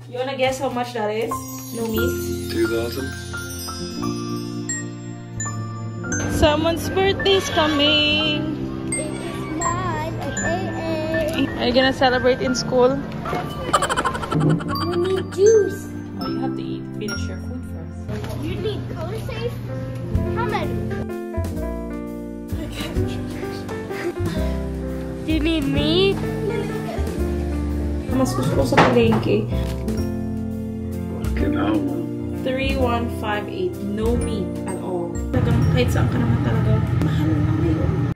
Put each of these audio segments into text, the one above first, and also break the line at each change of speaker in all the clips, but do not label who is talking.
You wanna guess how much that is? No meat?
2,000.
Someone's birthday's coming.
It is mine at AA.
Are you gonna celebrate in school?
We need juice.
Oh, you have to finish your food first.
You need color safe? How many? Do you need meat?
Mas gusto ko sa palengke.
Fucking hell.
3158. No meat at all. Kahit saan ka naman talaga. Mahal na ngayon.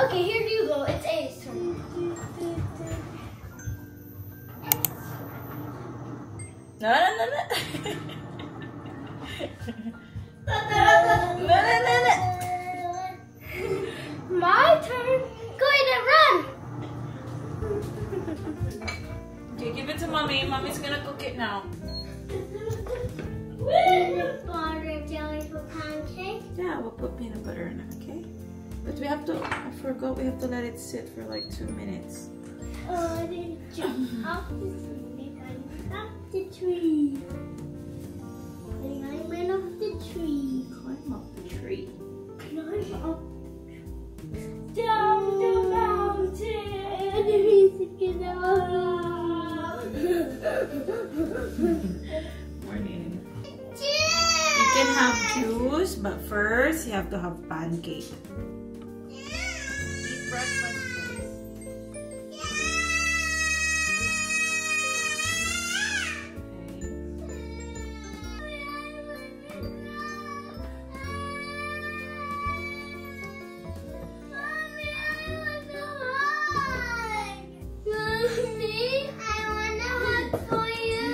Okay, here you go. It's A's turn.
No. No.
My turn. Go ahead and run.
Okay, give it to mommy. Mommy's gonna cook it now.
Peanut butter jelly for pancake.
Yeah, we'll put peanut butter in it, okay? But we have to, I forgot, we have to let it sit for like 2 minutes.
I didn't jump off the tree. I went up the tree. And I went up the tree.
Climb up the tree.
Climb up. Down the mountain. Music
Morning. You can have juice, but first you have to have pancake. Eat breakfast first.
Mommy, I want a hug for you.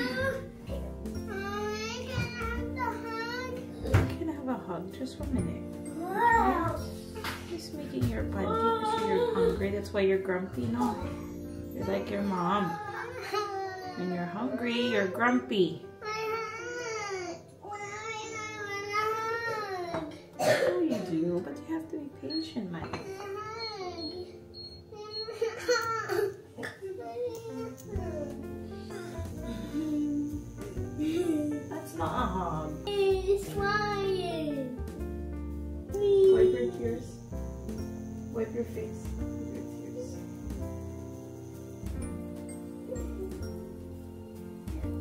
Mommy, can I have the hug?
You can have a hug, just 1 minute.
Wow.
He's making your pancake because you're hungry. That's why you're grumpy, no? You're like your mom. When you're hungry, you're grumpy. Oh, you do, but you have to be patient, man. That's not a hug.
He's flying.
Wipe your tears. Wipe your face. Wipe your tears.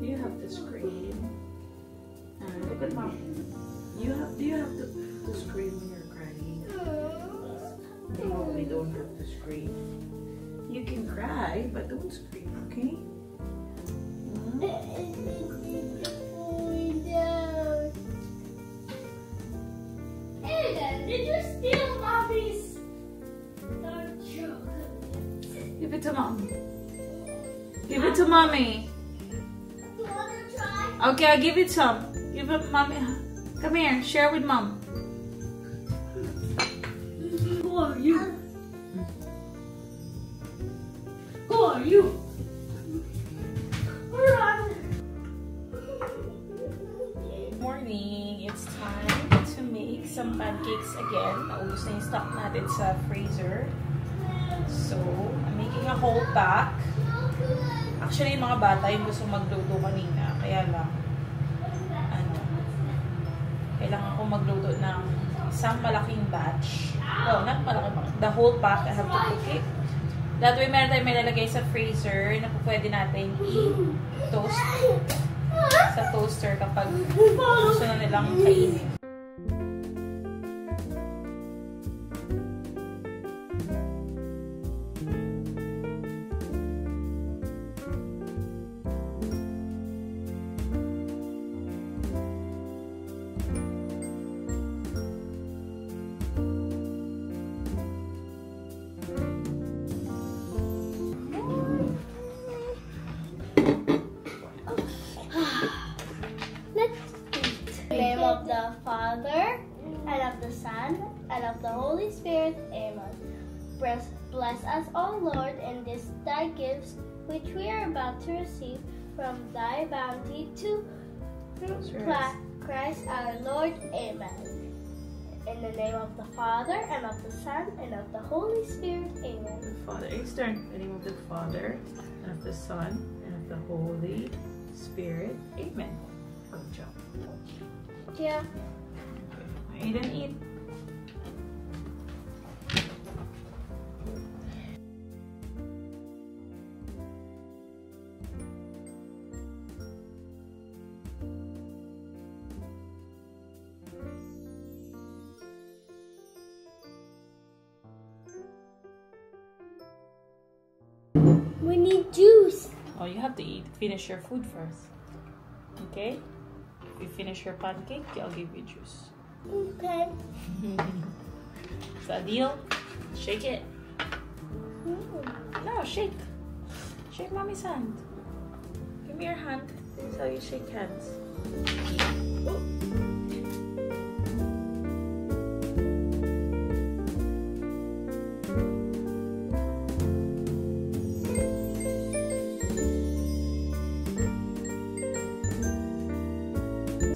You have to scream. Look at mom. Do you have to scream when you're crying? No, we don't have to scream. You can cry, but don't scream, okay?
Aiden, did you steal Mommy's dark chocolate?
Give it to mom. Give it to mommy.
You want to try?
Okay, I'll give it some. Give it mommy. Come here, share with mom.
Who are you? Who are you? Run!
Morning, it's time to make some pancakes again. Naubos na yung stock natin sa freezer. So, I'm making a whole pack. Actually, yung mga bata yung gusto magluto kanina. Kaya lang, kailangan ko magluto ng isang malaking batch. Oh, not malaking batch. The whole pack, I have to cook it. That way, meron tayong may lalagay sa freezer na pwede natin i-toast sa toaster kapag gusto na nilang kainin.
Of the Father, and of the Son, and of the Holy Spirit. Amen. Bless us, O Lord, in this thy gifts, which we are about to receive from thy bounty to Christ our Lord. Amen. In the name of the Father, and of the Son, and of the Holy Spirit. Amen.
The Father, Eastern, in the name of the Father, and of the Son, and of the Holy Spirit. Amen. Good job.
Yeah.
Okay. Eat and eat.
We need juice.
Oh, you have to eat. Finish your food first. Okay? If you finish your pancake, I'll give you juice.
Okay.
Is that a deal? Shake it. No, shake. Shake mommy's hand. Give me your hand. This is how you shake hands. Oh.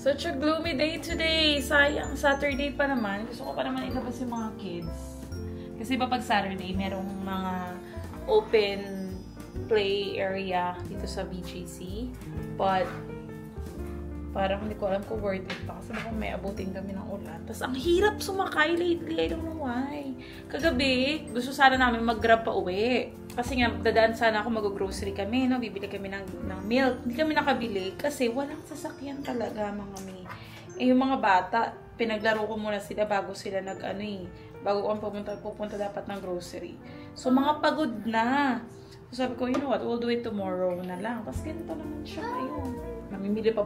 Such a gloomy day today. Sayang, Saturday pa naman. Gusto ko pa naman ilabas yung mga kids. Kasi ba pag Saturday, merong mga open play area dito sa BGC. But, parang hindi ko alam kung worth it pa. Kasi baka may abutin kami ng ulan. Tapos, ang hirap sumakay lately. I don't know why. Kagabi, gusto sana namin mag-grab pa uwi. Kasi nga, dadaan sana ako, mag-grocery kami, no? Bibili kami ng milk. Hindi kami nakabili kasi walang sasakyan talaga, mga mi. Eh, yung mga bata, pinaglaro ko muna sila bago sila bago ko pupunta dapat ng grocery. So, mga pagod na. So, sabi ko, you know what, we'll do it tomorrow na lang. Tapos, ganito naman siya ngayon. Bibili pa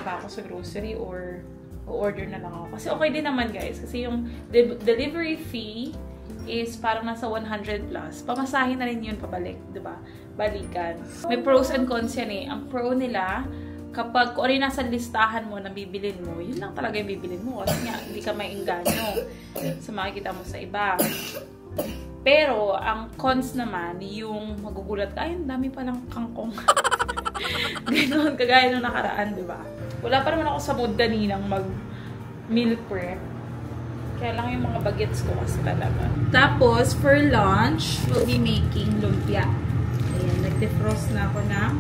ba ako sa grocery or order na lang ako? Kasi okay din naman, guys. Kasi yung delivery fee is parang nasa 100 plus. Pamasahin na rin yun pabalik, diba? Balikan. May pros and cons yan eh. Ang pro nila, kapag kung ano yung nasa listahan mo na bibilin mo, yun lang talaga yung bibilin mo. Kasi nga, hindi ka maingganyo sa makikita mo sa iba. Pero, ang cons naman, yung magugulat ka, ay, ang dami palang kangkong. Ganon, kagaya nung nakaraan, diba? Wala pa naman ako sa mood kaninang mag-meal prep. Kaya lang yung mga bagets ko kasi talaga. Tapos, for lunch, we'll be making lumpia. Ayan, nag-defrost na ako ng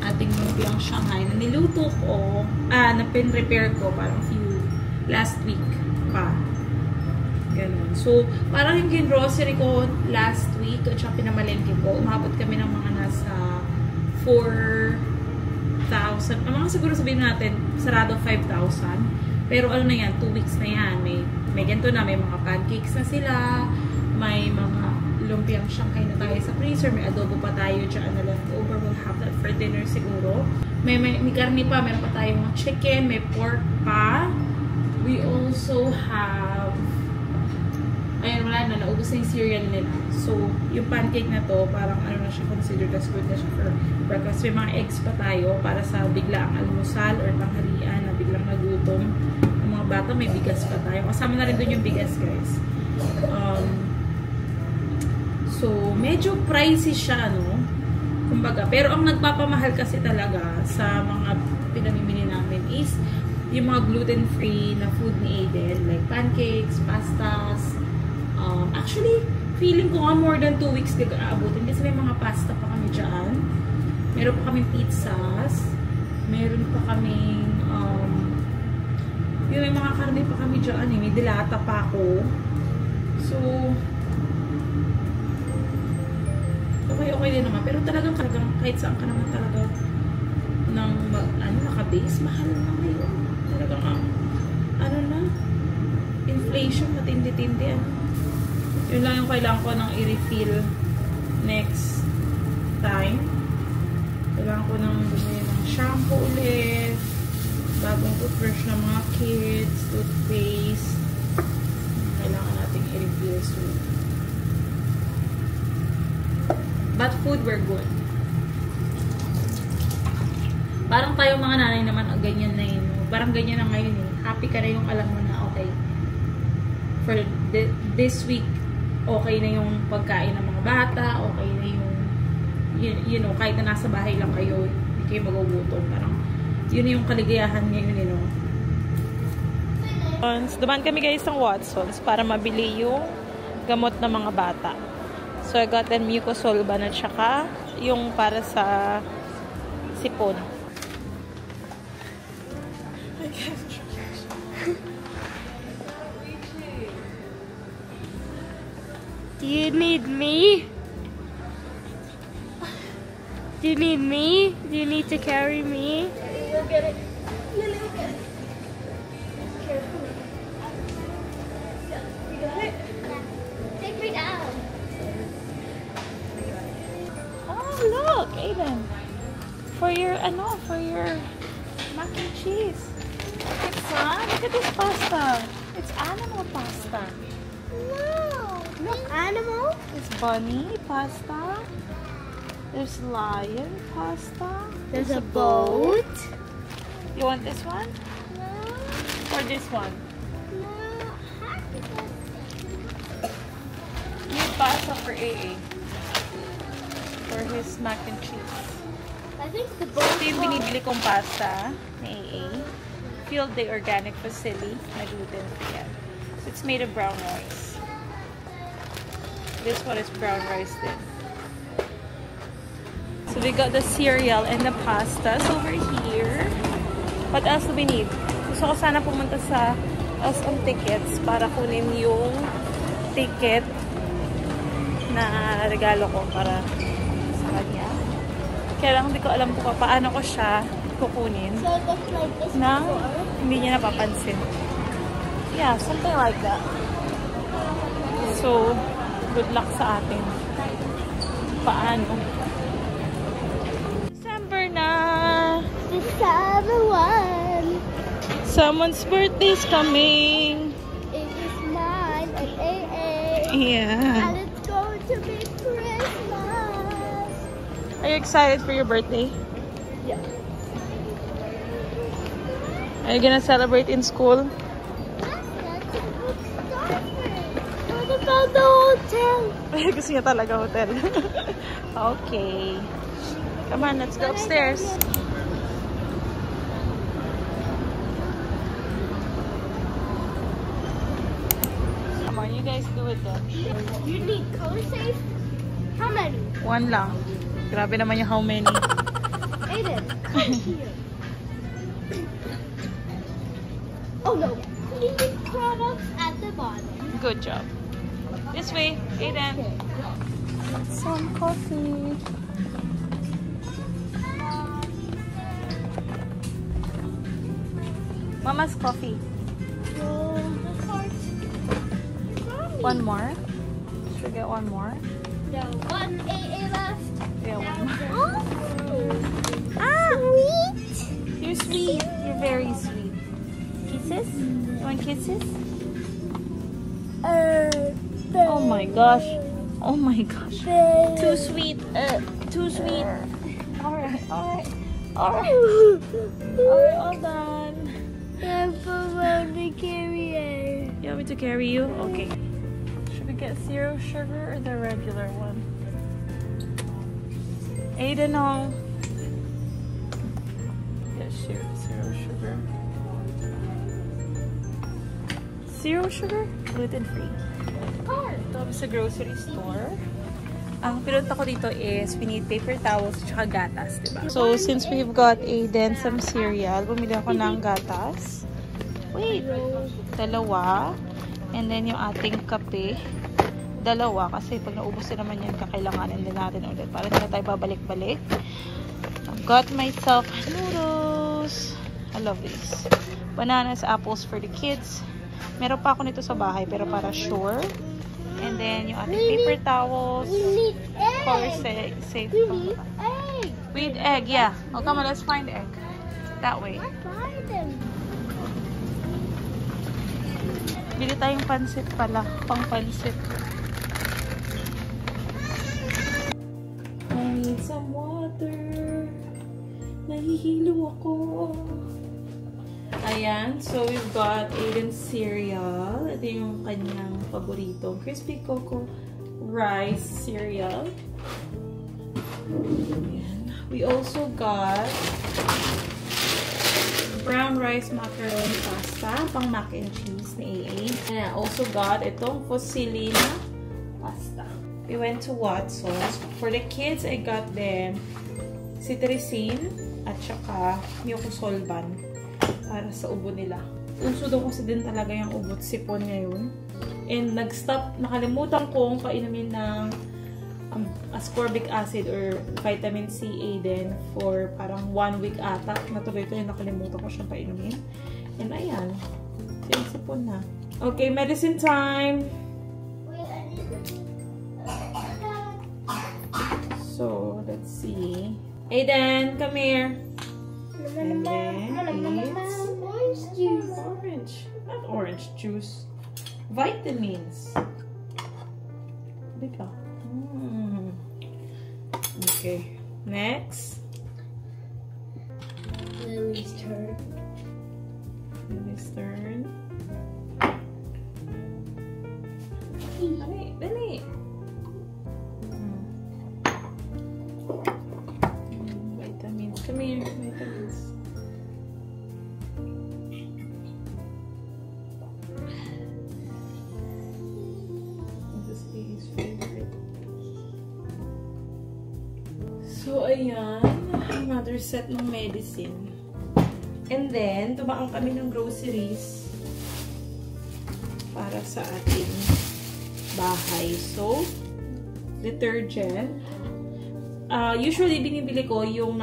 ating lumpiang Shanghai na niluto ko, na pin-repair ko parang last week pa. Ganun. So, parang yung grocery ko last week at saka pinamalengke ko, umabot kami ng mga nasa 4,000. Mga siguro sabihin natin, sarado 5,000. Pero ano na yan, 2 weeks na yan. May ganito na, may mga pancakes na sila, may mga lumpiang Shanghai na tayo sa freezer, may adobo pa tayo dyan na leftover. We'll have that for dinner siguro. May karne pa, meron pa tayong mga chicken, may pork pa. We also have, ayan, wala na, naubos na yung cereal nila. So, yung pancake na to, parang ano na siya, considered as good na siya for breakfast. May mga eggs pa tayo para sa biglaang almusal or tanghalian na biglang nagutom. Yung mga bata, may bigas pa tayo. Kasama na rin dun yung bigas, guys. So, medyo pricey siya, no? Kumbaga, pero ang nagpapamahal kasi talaga sa mga pinamimili namin is yung mga gluten-free na food ni Aiden. Like pancakes, pastas. Actually, feeling ko nga more than 2 weeks aabutin kasi may mga pasta pa kami dyan. Meron pa kaming pizzas. Meron pa kaming may mga karne pa kami dyan eh. May dilata pa ako. So, okay din naman. Pero talagang kahit saan ka naman talaga naka-base, mahal na ngayon. Talagang inflation, matindi-tindi. Yun lang yung kailangan ko ng i-refill next time. Kailangan ko ng bumili ng shampoo ulit, bagong toothbrush ng mga kids, toothpaste. Kailangan nating i-refill soon. But food, we're good. Parang tayo mga nanay naman, ganyan na yun. Parang ganyan na ngayon eh. Happy ka na yung alam mo na okay. For this week, okay na yung pagkain ng mga bata, okay na yung you know, kahit na nasa bahay lang kayo, hindi kayo magugutom. Parang, yun yung kaligayahan ngayon, you know. Dumaan kami guys ng Watsons para mabili yung gamot ng mga bata. So, I got them Mucosolvan at saka yung para sa sipon.
Do you need me? Do you need me? Do you need to carry me? You'll get it. You'll get it. Carefully. You got it? Take me down.
Oh, look, Aiden. For your mac and cheese. It's son. Look at this pasta. It's animal pasta.
No. Look, animal.
It's bunny pasta. There's lion pasta.
There's a boat.
You want this one?
No.
Or this one?
No.
Need pasta for AA. For his mac and cheese.
I think the boat.
Ito yung binibili kong pasta ni AA. Field Day Organic Facility. Na gluten-free yan. So it's made of brown rice. This one is brown rice din. So we got the cereal and the pastas over here. What else do we need? Gusto ko sana pumunta sa SM Tickets para kunin yung ticket na regalo ko para sa kanya. Kaya lang hindi ko alam kung paano ko siya kukunin
So it looks like this
na
before.
hindi niya napapansin. Yeah, something like that. So, good luck sa atin. Paano? December na!
December 1.
Someone's birthday's coming!
It is mine and AA.
Yeah.
And it's going to be Christmas.
Are you excited for your birthday?
Yeah.
Are you gonna celebrate in school?
What about the hotel?
Gusto niya talaga hotel. Okay. Come on, let's go upstairs. Come on, you guys do it then.
You need color safe? How many?
One lang. Grabe naman yung how many.
Aiden, come here. Oh no. Clean products at the bottom.
Good job. This way, Aiden. Some coffee. Mama's coffee.
Oh, the cart.
One more. Should we get one more?
No, one AA left.
Yeah, one more.
Oh, sweet.
You're sweet. You're very sweet. Kisses? You want kisses? Oh my gosh. Oh my gosh. Too sweet. Too sweet. Alright, alright. Alright. Alright, all done.
I'm from the carrier.
You want me to carry you? Okay. Should we get zero sugar or the regular one? Aiden, no. Yeah, zero sugar. Zero sugar? Gluten-free. Ito kami sa grocery store. Ang pinunta ko dito is we need paper towels at saka gatas, diba? So, since we've got Aiden some cereal, bumili ako ng gatas. Wait! Dalawa. And then yung ating kape. Dalawa. Kasi pag naubos na naman yan, kakailanganin din natin ulit. Para hindi na tayo babalik-balik. I've got myself noodles. I love these. Bananas, apples for the kids. Meron pa ako nito sa bahay, pero para sure. And then, yung ating paper towels.
We need egg.
Color safe.
We need egg.
We need egg, yeah. Oh, come on, let's find egg. That way.
I find them.
Bili tayong pansit pala. Pang pansit. I need some water. Nahihilo ako. Ayan. So, we've got Aiden's cereal. Ito yung kanyang paborito. Crispy Cocoa Rice cereal. Ayan. We also got brown rice macaroni pasta, pang mac and cheese ni AA. And I also got itong fusilli na pasta. We went to Watson's. For the kids, I got them cetirizine at saka mucosolvan para sa ubo nila. Uso daw kasi din talaga yung ubot sipon ngayon. And nakalimutan kong painumin ng ascorbic acid or vitamin C din for parang 1 week ata. Natuloy-tuloy nakalimutan ko siyang painumin. And ayan, sipon na. Okay, medicine time! So, let's see. Aiden, come here. And then it's
orange juice.
Not orange juice. Vitamins. Dito. Okay. Next.
Lily's turn.
Lily's turn. Dali, dali. Vitamins. Come here. Vitamins. This is Lily's favorite. So, ayan. Another set ng medicine. And then, tumaang kami ng groceries para sa ating bahay. So, detergent. Usually, binibili ko yung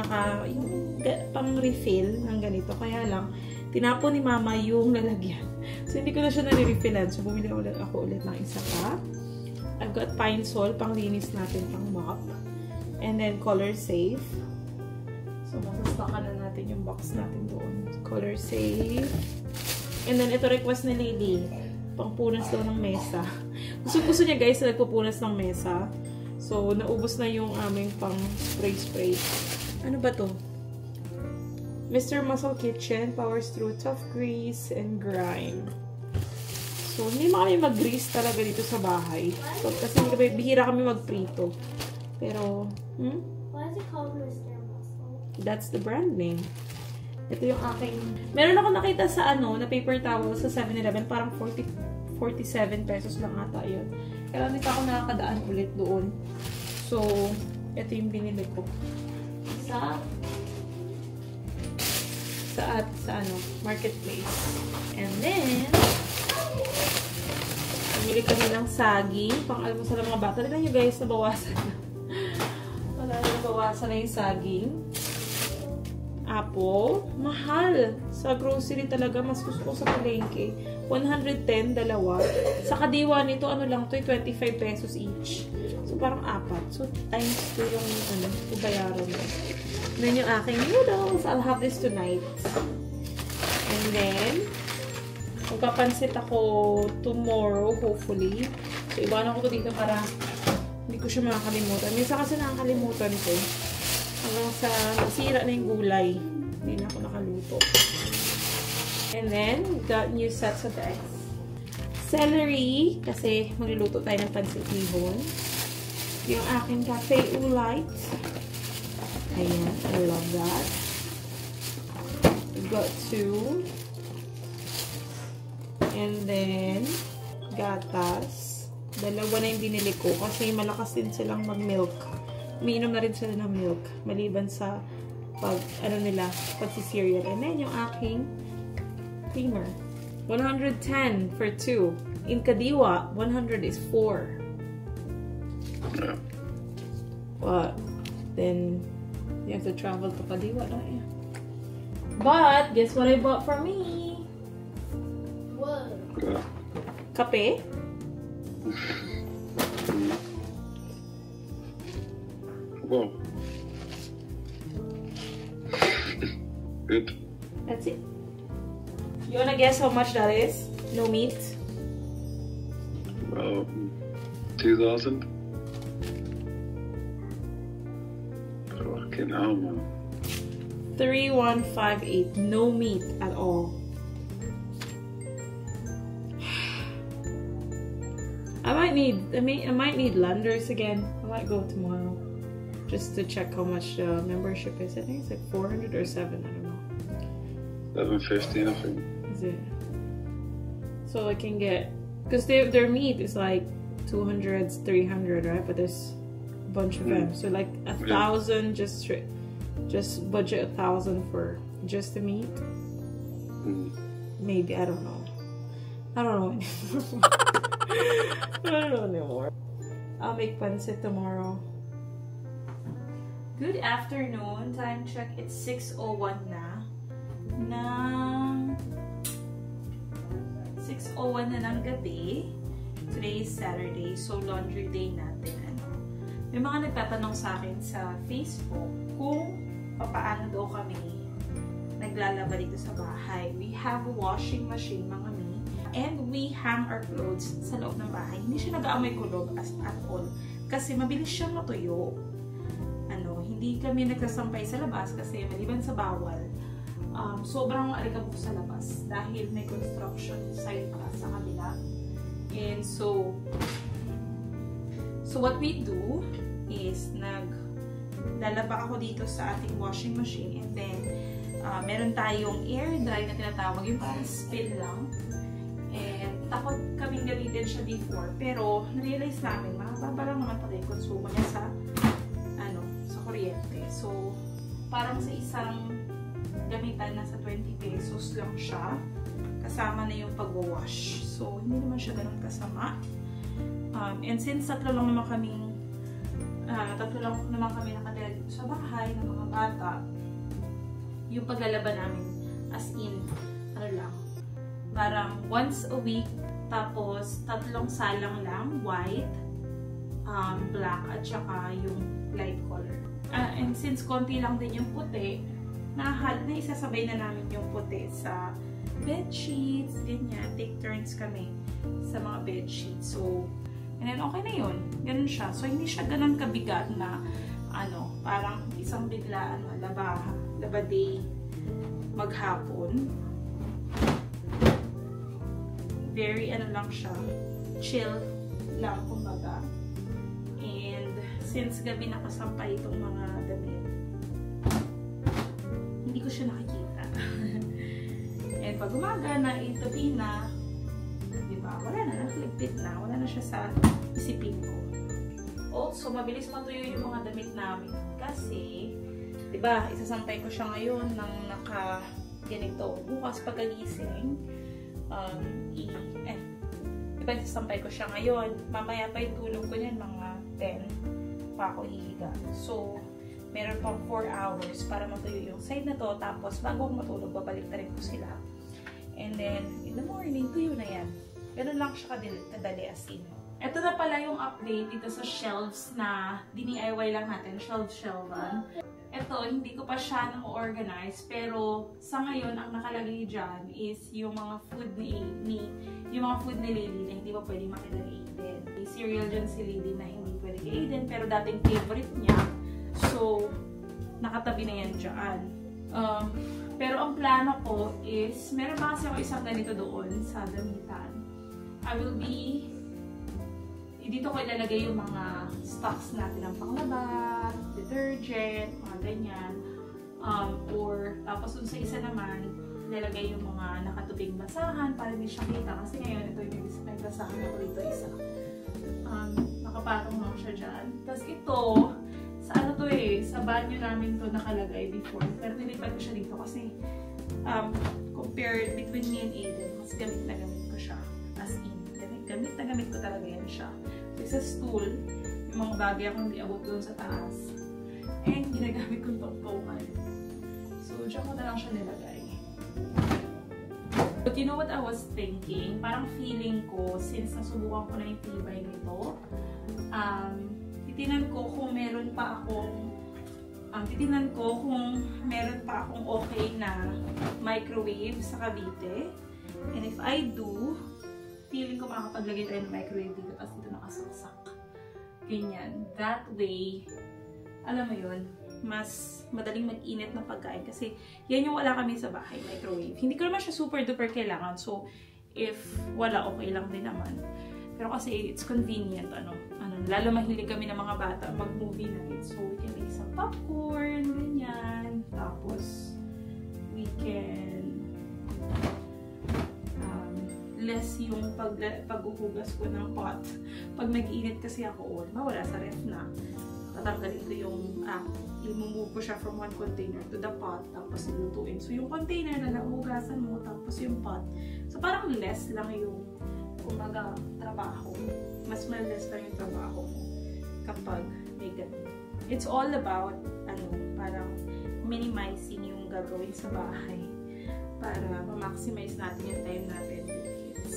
pang-refill ng ganito. Kaya lang, tinapon ni Mama yung lalagyan. So, hindi ko na siya nare-refillan. So, bumili ako ulit ng isa pa. I've got Pine Sol, pang-linis natin, pang-mop. And then, Color Safe. So, masastakan na natin yung box natin doon. Color Safe. And then, ito request ni Lily. Pangpunas daw ng mesa. Gusto niya guys na nagpupunas ng mesa. So, naubos na yung aming pang spray. Ano ba to? Mr. Muscle Kitchen powers through tough grease and grime. So, hindi kami mag-grease talaga dito sa bahay. So, kasi bihira kami magprito. Pero,
Why is it called Mr. Muscle?
That's the brand name. Ito yung aking... Meron ako nakita sa na paper towel sa 7-Eleven. Parang 47 pesos lang ata yun. Kaya hindi pa ako nakakadaan ulit doon. So, ito yung binili ko. Sa marketplace. And then, bumili kami ng saging. Pang-almusal ng mga bata. Tignan nyo guys, nabawasan na. Nabawasan na yung saging. Apple. Mahal. Sa grocery talaga, mas gusto ko sa palengke. 110, dalawa. Sa kadiwa nito, ano lang to, 25 pesos each. So, parang 4. So, times 2 yung, bayaran mo. Then, yung aking noodles. I'll have this tonight. And then, magpapansit ako tomorrow, hopefully. So, iwanan ko to dito para hindi ko siya makakalimutan. Minsan kasi nakakalimutan ko. Hanggang sa nasira na yung gulay. Hindi na ako nakaluto. And then, got new sets of eggs. Celery, kasi magluluto tayo ng pansit bihon. Yung aking cafe ulite. Ayan, I love that. Got 2. And then, gatas. Dalawa na yung binili ko kasi malakas din silang mag-milk. Umiinom na rin sila ng milk. Maliban sa pagsi-cereal. And then, yung aking creamer. 110 for 2. In Kadiwa, 100 is 4. What? Then, you have to travel to Kadiwa, don't you? But, guess what I bought for me?
What?
Kape?
Wow. Good.
That's it. You wanna guess how much that is? No meat?
2,000? Fucking hell, man.
3,158. No meat at all. I might need Landers again. I might go tomorrow. just to check how much the membership is. I think it's like 400 or 7, I don't know.
11.15, I think.
Is it? So I can get, because their meat is like 200, 300, right? But there's a bunch of them, so like 1,000, just budget 1,000 for just the meat. Maybe, I don't know. I don't know anymore. I don't know anymore. I'll make pancit tomorrow. Good afternoon. Time check. It's 6:01 na. 6:01 na ng gabi. Today is Saturday, so laundry day natin. May mga nagtatanong sa akin sa Facebook kung paano daw kami naglalaba dito sa bahay. We have a washing machine, mga mi, and we hang our clothes sa loob ng bahay. Hindi siya nag-aamoy kulog at all. Kasi mabilis siyang matuyo. Hindi kami nagsasampay sa labas kasi maliban sa bawal, sobrang alikabok sa labas dahil may construction site pa sa kabila. And so what we do is naglalaba ako dito sa ating washing machine, and then meron tayong air dry na tinatawag, yung parang spin lang. And takot kaming gamitin siya before, pero na-realize namin mababa lang naman pala yung konsumo niya sa kuryente. So parang sa isang gamitan nasa 20 pesos lang siya, kasama na yung pag-wash. So hindi naman siya ganun kasama. And since tatlo lang naman kami nakatira dito sa bahay ng mga bata, yung paglalaba namin as in parang once a week, tapos 3 salang lang, white, black, at saka yung light color. And since konti lang din yung puti, naisasabay na namin yung puti sa bedsheets, ganyan. Take turns kami sa mga bedsheets. So, and then okay na yun. Ganun siya. So, hindi siya ganun kabigat na, parang isang biglaan, laba day, maghapon. Very, lang siya. Chill lang, kumbaga. And, since gabi nakasampay itong mga damit, hindi ko siya nakikita. And pag umaga na, itabi na, diba, wala na, nafligpit na, wala na siya sa isipin ko. Also, mabilis matuyo yung mga damit namin kasi, diba, isasampay ko siya ngayon ng ganito. Bukas pagkagising, diba, isasampay ko siya ngayon. Mamaya pa yung tulog ko niyan, mga 10 pa ako hihiga. So, meron pang 4 hours para matuyo yung side na to. Tapos, bago ako matulog, babalik na rin ko sila. And then, in the morning, tuyo na yan. Ganun lang siya kadali as in. Ito na pala yung update dito sa shelves na DIY lang natin. Shelvan. Ito, hindi ko pa siya na-organize. Pero, sa ngayon, ang nakalagay dyan is yung mga food ni Lily na hindi pa pwede makita ni Aiden. May cereal dyan si Lily na hindi pwede kay Aiden, pero dating favorite niya. So, nakatabi na yan dyan. Pero ang plano ko is, meron pa kasi ako isang ganito doon sa damitan. Dito ko ilalagay yung mga stocks natin ng panglaba, detergent, mga ganyan. Tapos dun sa isa naman, ilalagay yung mga nakatubing basahan para hindi siya kita. Kasi ngayon, ito yung may basahan ako dito isa. Nakapatong lang siya dyan. Tapos ito, sa banyo namin to nakalagay before. Pero nilipat ko siya dito kasi compared between me and Aiden, mas gamit na gamit ko siya. As in, gamit na gamit ko talaga yan siya. Sa stool, yung mga bagay akong hindi abot doon sa taas. And ginagamit kong tongtongan. So, dyan ko na lang siya nilagay. But you know what I was thinking? Parang feeling ko, since nasubukan ko na yung tibay nito, titinan ko kung meron pa akong okay na microwave sa Cavite. And if I do, feeling ko makakapaglagay tayo ng microwave dito kasi dito nakasaksak. Ganyan. That way, alam mo yun, mas madaling mag-init ng pagkain kasi yan yung wala kami sa bahay, microwave. Hindi ko naman siya super duper kailangan. So, if wala, okay lang din naman. Pero kasi it's convenient, lalo mahilig kami ng mga bata mag-movie night. So, we can make mag-popcorn, ganyan. Tapos, we can less yung paghuhugas ko ng pot. Pag nag-init kasi ako, mawala sa ref na. Tatanggalin ko yung, i-move ko siya from one container to the pot, tapos ilutuin. So, yung container na nahugasan mo, tapos yung pot. So, parang less lang yung, kumbaga, trabaho. Mas less lang yung trabaho mo kapag may ganun. It's all about, parang minimizing yung gagawin sa bahay para ma-maximize natin yung time natin with kids.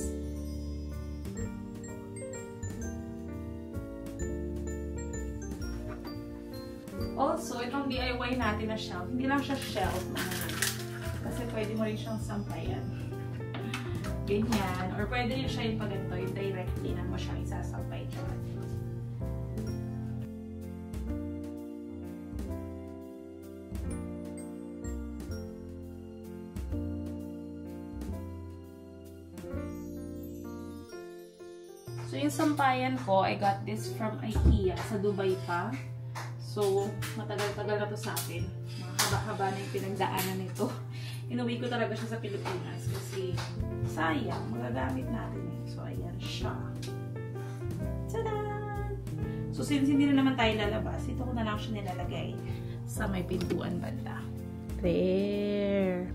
Also, itong DIY natin na shelf, hindi lang siya shelf kasi pwede mo rin siyang sampayan. Ganyan. Or pwede rin siya yung pagganto, yung directly na mo siyang isasampay dyan. So, yung sampayan ko, I got this from IKEA sa Dubai pa. So, matagal-tagal na to sa akin. Mahaba-haba na yung pinagdaanan nito. Inuwi ko talaga siya sa Pilipinas kasi sayang, magagamit natin eh. So, ayan siya. Tada! So, since hindi na naman tayo lalabas, ito ko na lang siya nilalagay sa may pintuan banda. There!